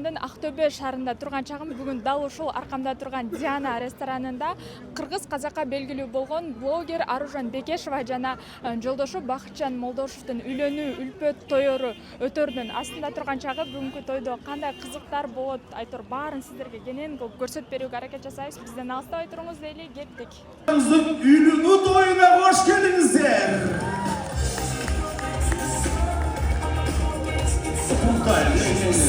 Кыргызстандын Ақтөбе шаарында турган чагым бүгүн дал ушул аркамда турган Диана ресторанында кыргыз казакка белгилүү болгон блогер Аружан Бекешева жана жолдошу Бакытжан Молдошевдун үйлөнүү үлпөт тоyorу өтөрдүн астында турган чагы бүгүнкү тойдо кандай кызыктар болот, айтор баарын сиздерге кенен кылып көрсөтүп берүүгө аракет жасайбыз. Бизден алыстабай туруңуз дейли, кеттик. Үйлөнүү тойуна кош келиңиздер.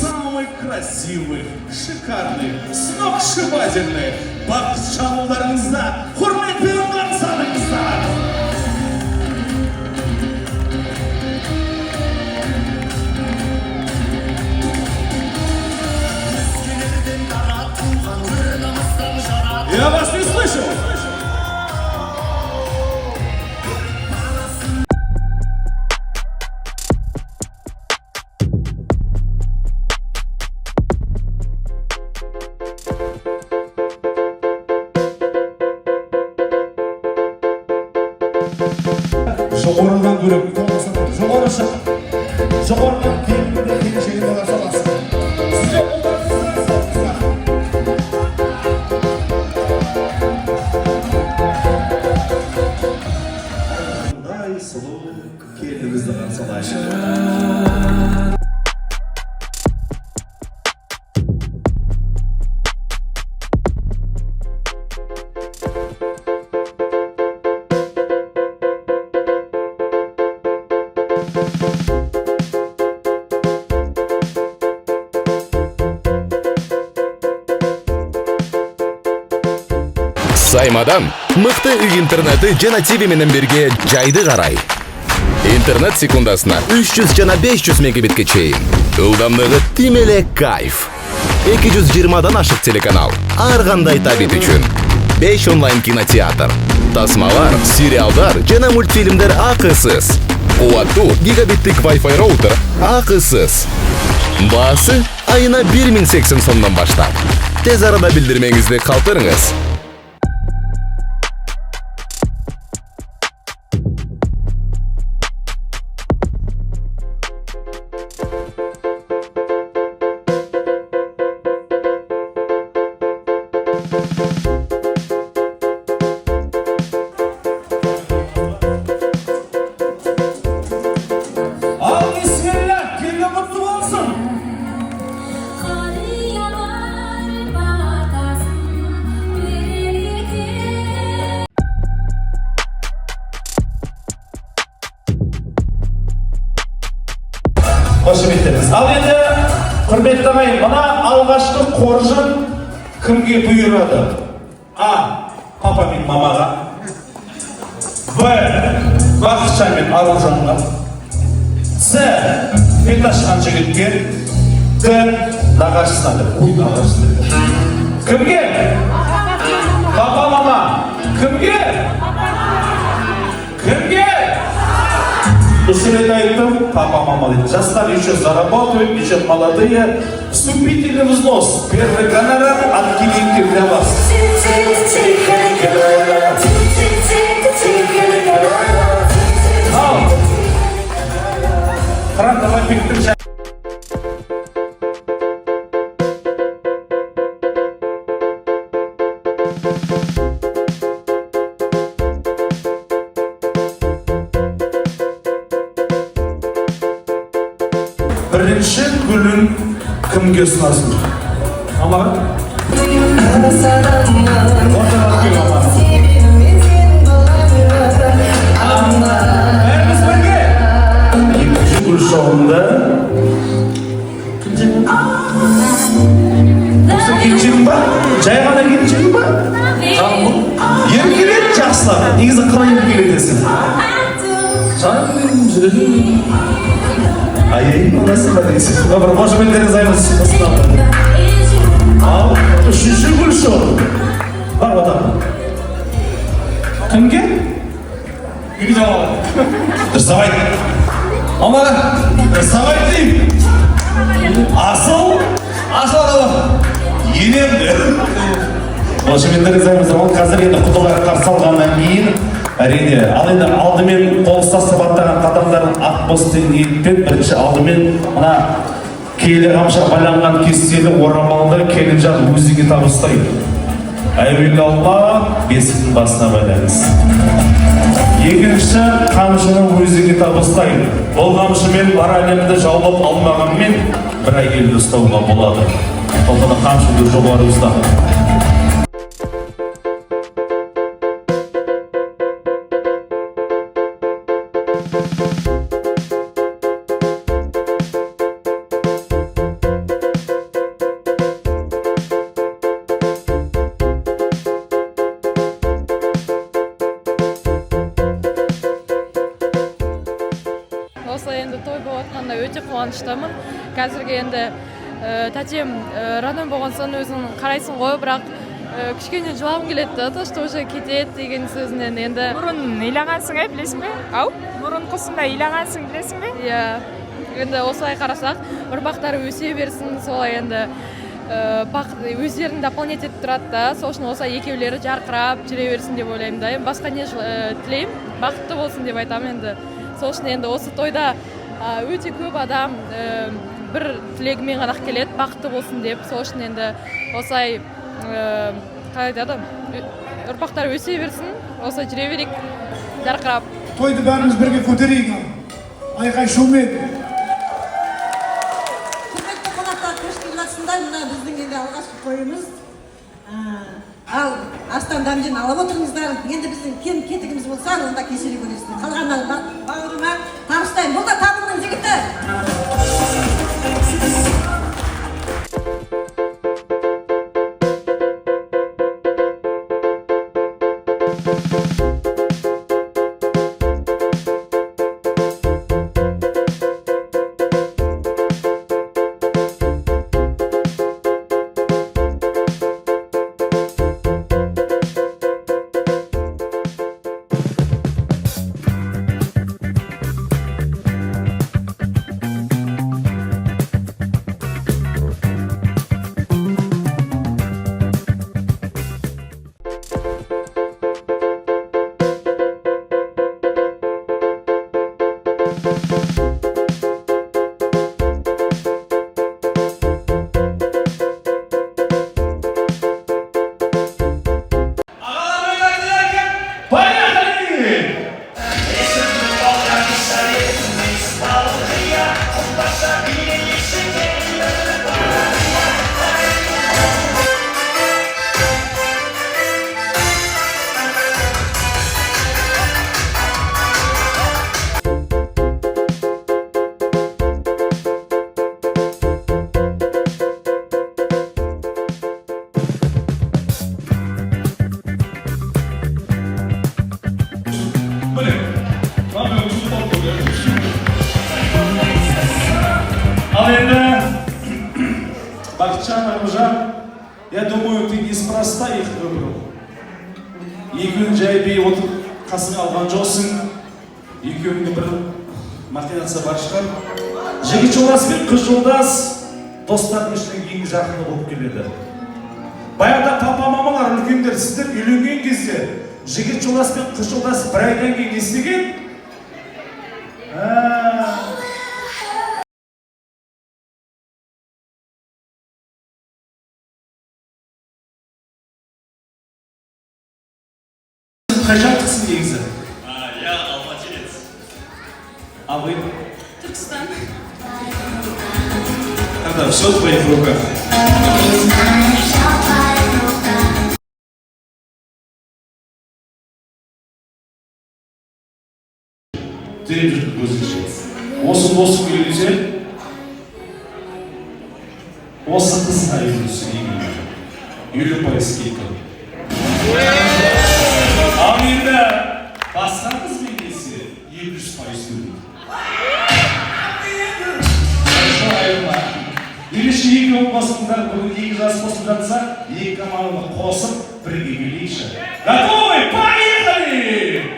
Самый красивый, шикарный, сногсшибательный Бакытжан улдарыңызда құрметпен қарсы Я вас не слышу! Жоғарыдан көріп, жоғары шық. Жоғарыдан келгенде келешегінде қарсы аласың. Сізде қандай сұлу келініңізді қарсы алайын. Саймадан мыкты үй интернети жана ТВ менен бирге жайды карай. Интернет секундасына 300 жана 500 мегабитке чейин. Ылдамдыгы тим эле кайф. 220дан ашык телеканал. Ар кандай табит үчүн. 5 онлайн кинотеатр. Тасмалар, сериалдар жана мультфильмдер акысыз. Кубаттуу гигабиттик Wi-Fi роутер акысыз. Баасы айына 1080 сомдон баштап. Тез арада билдирмеңизди калтырыңыз. Қошеметтіңіз. Ал енді, құрметті ағайын, мына алғашқы қоржын кімге бұйырады? А. Папа мен мамаға. Б. Бақытжан мен Аружанға. С. Бет ашқан жігітке. Д. Нағашысына. Кімге? Папа, мама. Кімге? Кімге? Еще лет айтым, папа, мама, жастар еще заработают, еще молодые. Вступительный взнос. Первый гонорар от Килинки для вас. Давай переключай. Бірінші гүлін кімге ұсынасың? Мамаға? Бәріміз бірге! Екінші гүл шоғында осы келіншегің ба? Жай ғана келіншегің ба? Еркелет жақсылар. Негізі қалай еркелетесің? Жаным жүрегім. Ай, nasıl da değilsin? Dobra, możemy teraz zająć się postawą. Al, üçüncü gül şu. Var o da. Kimge? Gibi cevap. Rıstavay. Ama rıstavay değil. Asıl adamı. Yenem de. Możemy teraz zająć zaman kazanıyla kutular karsalgandan keyin әрине, ал енді алдымен қол ұстасып аттаған қадамдарын ақ босты ниетпен бірінші алдымен мына келі қамша байланған кестелі орамалды келінжан өзіңе табыстайды. Әуелі Алла бесіктің басына байлаңыз. Екінші, қамшыны өзіңе табыстайды. Бұл қамшымен бар әлемді жаулап алмағанмен бір әйелді ұстауға болады. Сондықтан қамшыны жоғары ұста. Осылай енді той болып жатқанда өте қуаныштымын. Қазірге енді тәтем ранен болған соң өзің қарайсың ғой, бірақ кішкене жылағым келеді да, что уже кетеді деген сөзінен енді. Мұрын илағансың, білесің бе? Ау? Мұрын құсында илағансың, білесің бе? Иә. Енді осылай қарасақ, ұрпақтары өсе берсін, солай енді өздерін дополнять етіп тұрады да, сол үшін осылай екеулері жарқырап жүре берсін деп ойлаймын да. Басқа не тілеймін, бақытты болсын деп айтамын енді. Сол үшін енді осы тойда өте көп адам бір тілегімен ғана келеді, бақытты болсын деп. Сол үшін енді осылай қалай айтады, ұрпақтар өсе берсін, осылай жүре берейік, жарқырап. Тойды бәріміз бірге көтерейік, айқай шумен. Құрметті қонақтар, қош келдіңіздер. Мына біздің енді алғашқы тойымыз. Ал астан дәмден алып отырыңыздар. Енді біздің кем кетігіміз болса, онда кешіре көресіздер. Қалғаннан бауырыма табыстаймын. Бұл да табылдың жігіті. Я думаю, ты неспроста их выбрал. Екеуін жай бей отыр қасыңа алған жоқсың. Екеуіңде бір махинация бар шығар. Жігіт жолдас пен қыз жолдас достардың ішінің ең жақыны болып келеді. Баяғыда папа мамалар үлкендер, сіздер үйленген кезде жігіт жолдас пен қыз жолдас бір айдан кейін не істеген? Қай жақтысың негізі? Я алматинец. А вы? Түркістан. Тогда все в твоих руках. Ты жүріп осы үйленсе, осы қызға үйленсе, үйленіп пайыз кейкі. Ал енді басқа қызбен келсе 200% төлейді. Үйлеші екі отбасындар бүгін екі жас қосып жатса, екі команданы қосып бірге билейікші. Готовы? Поехали!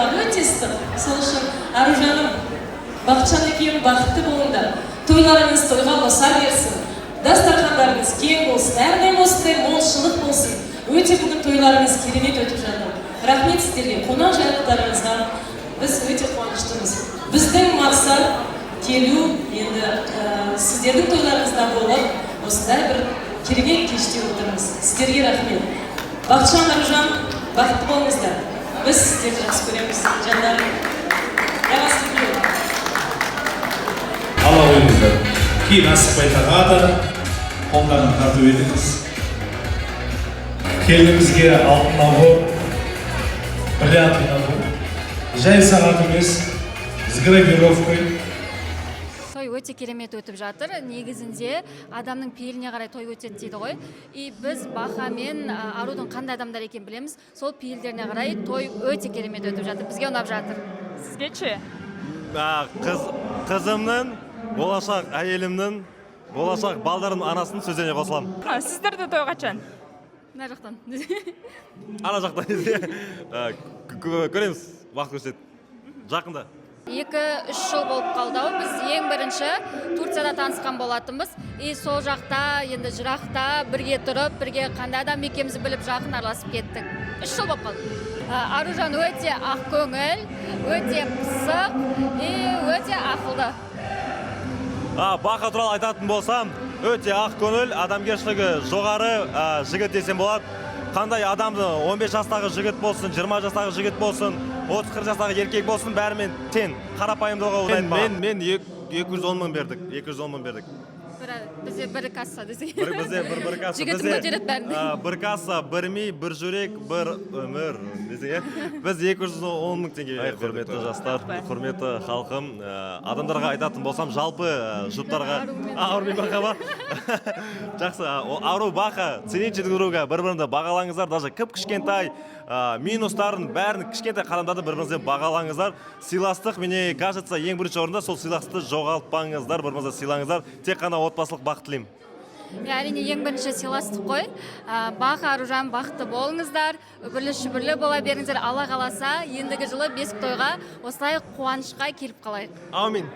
форматы өте ыстық. Сол үшін Аружаным, Бақытжан екеуің бақытты болыңдар. Тойларыңыз тойға қоса берсін. Дастархандарыңыз кең болсын, әрдайым осындай молшылық болсын. Өте бүгін тойларыңыз керемет өтіп жатыр. Рахмет сіздерге, қонақ жайлықтарыңызға біз өте қуаныштымыз. Біздің мақсат келу, енді сіздердің тойларыңызда болып, осындай бір керемет кеште отырмыз. Сіздерге рахмет. Бақытжан, Аружан, бақытты болыңыздар. Біз сіздерді жақсы көреміз, жандарым. Алла ойыңыздар. Кейін Асықбай тағаға да қолдарын тарту етіңіз. Келінімізге алтын набор, бриллиантный набор, жай сағат емес, с гравировкой. Той өте керемет өтіп жатыр. Негізінде адамның пейіліне қарай той өтеді дейді ғой. И біз Баха мен Арудың қандай адамдар екенін білеміз. Сол пейілдеріне қарай той өте керемет өтіп жатыр. Бізге ұнап жатыр. Сізге ше? Қызымның, болашақ әйелімнің, болашақ балдарының анасының сөзіне қосыламын. Сіздерді той қашан? Мына жақтан. Ана жақтан көреміз, уақыт көрсетеді. Жақында. 2-3 жыл болып қалды. Біз ең бірінші Турцияда танысқан болатынбыз. И сол жақта, енді жырақта бірге тұрып, бірге қандай адам екенімізді біліп жақын араласып кеттік. 3 жыл болып қалды. Аружан өте ақ көңіл, өте пысық и өте ақылды. Бақа туралы айтатын болсам, өте ақ көңіл, адамгершілігі жоғары жігіт десем болады. Қандай адамды 15 жастағы жігіт болсын, 20 жастағы жігіт болсын, 30-40 жастағы еркек болсын, бәрімен тең, қарапайымдылығы ойнайды. Мен 210 мың бердік, 210 мың бердік. Бізде бір касса десек. Бізде бір касса. Жігіт көтереді бәріне. Бір касса, бір ми, бір жүрек, бір өмір десек. Біз 210 мың теңге. Құрметті жастар, құрметті халқым, адамдарға айтатын болсам, жалпы жұптарға Ару мен Бақа ба? Жақсы, Ару, Бақа, цените друг друга, бір-біріңді бағалаңыздар, даже кіп-кішкентай минустарын бәрін кішкентай қадамдарды бір-біріңізден бағалаңыздар. Сыйластық, мне кажется, ең бірінші орында сол сыйластықты жоғалтпаңыздар, бір-біріңізді сыйлаңыздар. Тек қана отбасылық бақыт тілеймін. Әрине ең бірінші сыйластық қой. Бақа, Аружан, бақытты болыңыздар, үбірлі-шүбірлі бола беріңіздер. Алла қаласа, ендігі жылы бесік тойға осылай қуанышқа келіп қалайық. Аумин.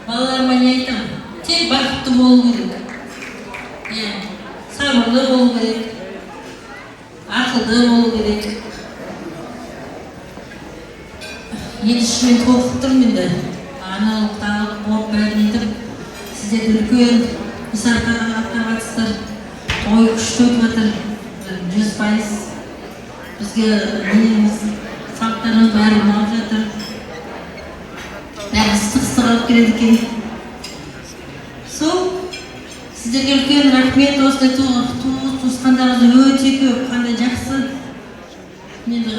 Балаларыма не айтам? Тек бақытты болу керек. Сабырлы болу керек. Ақылды болу керек. Енді шымен тоқып тұрмын енді. Аналық тағылып болып бәрін етіп, сіздерді үлкен мысарқаға қатыстыр. Той күшті өтіп жатыр. 100%. Бізге нелеріміз, салттарымыз бәрі ұнап жатыр. Бәрі ыстық алып келеді екен. Сол, сіздерге үлкен рахмет, осылай туысқандарыңызды өте көп, қандай жақсы. Енді